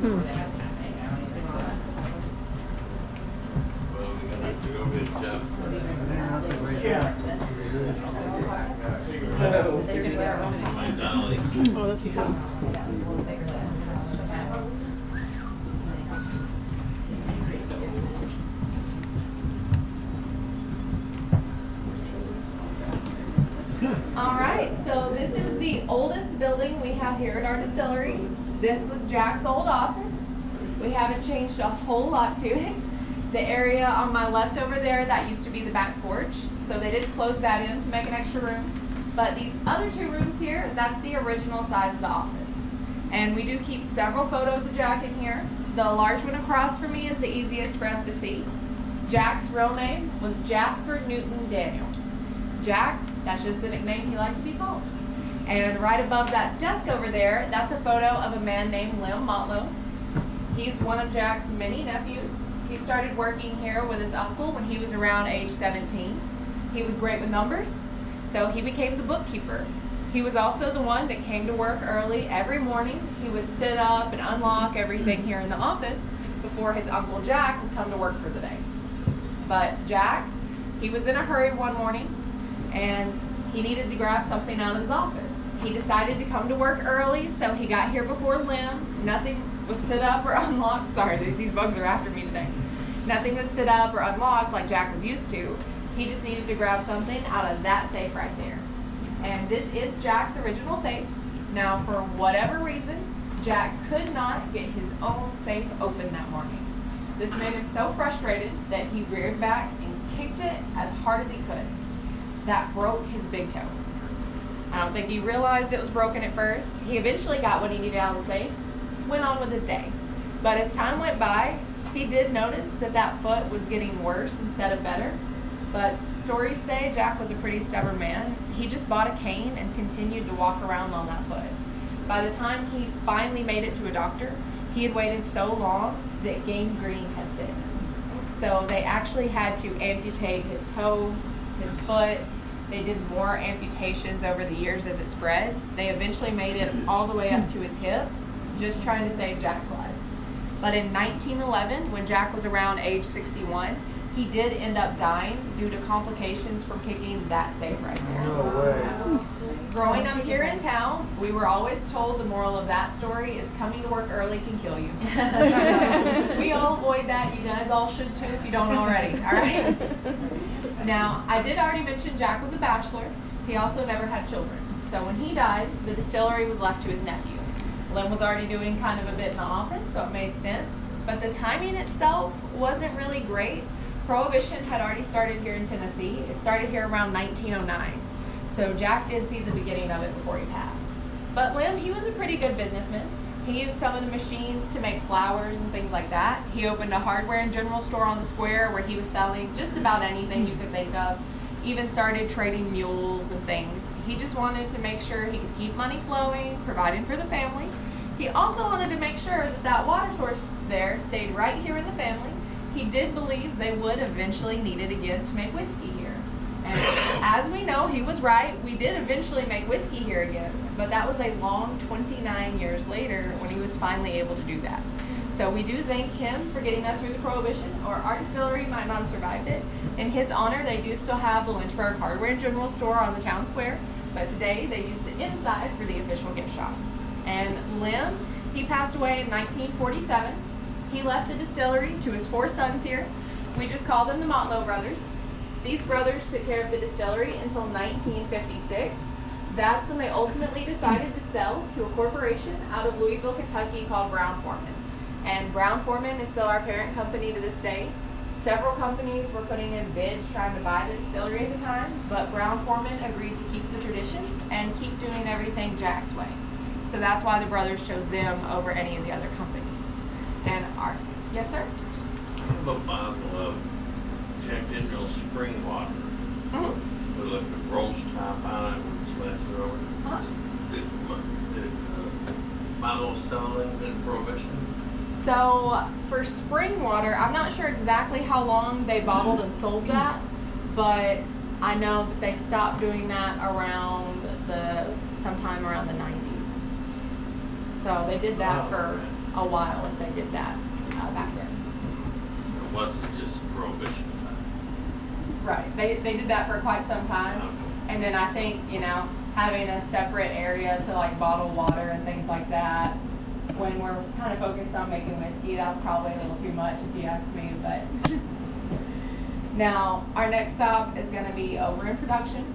Well, we're gonna have to go get Jeff. My darling. Oh, that's good. All right, so this is the oldest building we have here at our distillery. This was Jack's old office. We haven't changed a whole lot to it. The area on my left over there, that used to be the back porch, so they did close that in to make an extra room. But these other two rooms here, that's the original size of the office. And we do keep several photos of Jack in here. The large one across from me is the easiest for us to see. Jack's real name was Jasper Newton Daniel. Jack, that's just the nickname he liked to be called. And right above that desk over there, that's a photo of a man named Lim Motlow. He's one of Jack's many nephews. He started working here with his uncle when he was around age 17. He was great with numbers, so he became the bookkeeper. He was also the one that came to work early every morning. He would sit up and unlock everything here in the office before his Uncle Jack would come to work for the day. But Jack, he was in a hurry one morning, and he needed to grab something out of his office. He decided to come to work early, so he got here before Lim. Nothing was sit up or unlocked. Sorry, these bugs are after me today. Nothing was sit up or unlocked like Jack was used to. He just needed to grab something out of that safe right there. And this is Jack's original safe. Now, for whatever reason, Jack could not get his own safe open that morning. This made him so frustrated that he reared back and kicked it as hard as he could. That broke his big toe. I don't think he realized it was broken at first. He eventually got what he needed out of the safe, went on with his day. But as time went by, he did notice that that foot was getting worse instead of better. But stories say Jack was a pretty stubborn man. He just bought a cane and continued to walk around on that foot. By the time he finally made it to a doctor, he had waited so long that gangrene had set in. So they actually had to amputate his toe, his foot. They did more amputations over the years as it spread. They eventually made it all the way up to his hip, just trying to save Jack's life. But in 1911, when Jack was around age 61, he did end up dying due to complications from kicking that safe right there. No way. Growing up here in town, we were always told the moral of that story is coming to work early can kill you. So we all avoid that. You guys all should too if you don't already, all right? Now, I did already mention Jack was a bachelor. He also never had children. So when he died, the distillery was left to his nephew. Lim was already doing kind of a bit in the office, so it made sense. But the timing itself wasn't really great. Prohibition had already started here in Tennessee. It started here around 1909. So Jack did see the beginning of it before he passed. But Lim, he was a pretty good businessman. He used some of the machines to make flowers and things like that. He opened a hardware and general store on the square where he was selling just about anything you could think of. Even started trading mules and things. He just wanted to make sure he could keep money flowing, providing for the family. He also wanted to make sure that that water source there stayed right here in the family. He did believe they would eventually need it again to make whiskey here. And as we know, he was right. We did eventually make whiskey here again, but that was a long 29 years later when he was finally able to do that. So we do thank him for getting us through the Prohibition, or our distillery might not have survived it. In his honor, they do still have the Lynchburg Hardware and General Store on the town square, but today they use the inside for the official gift shop. And Lim, he passed away in 1947. He left the distillery to his 4 sons here. We just call them the Motlow brothers. These brothers took care of the distillery until 1956. That's when they ultimately decided to sell to a corporation out of Louisville, Kentucky called Brown-Forman. And Brown-Forman is still our parent company to this day. Several companies were putting in bids trying to buy the distillery at the time, but Brown-Forman agreed to keep the traditions and keep doing everything Jack's way. So that's why the brothers chose them over any of the other companies. And our, yes sir? I have a bottle of Jack Daniel's spring water. Mm-hmm. With like a roast top on it and splash it over. Huh? Did Milo sell that in Prohibition? So for spring water, I'm not sure exactly how long they bottled and sold that, but I know that they stopped doing that sometime around the 90s. So they did that for a while if they did that back then. It wasn't just prohibition time. Right, they did that for quite some time. And then I think, you know, having a separate area to like bottle water and things like that, when we're kind of focused on making whiskey, that was probably a little too much if you ask me, but. Now, our next stop is gonna be over in production.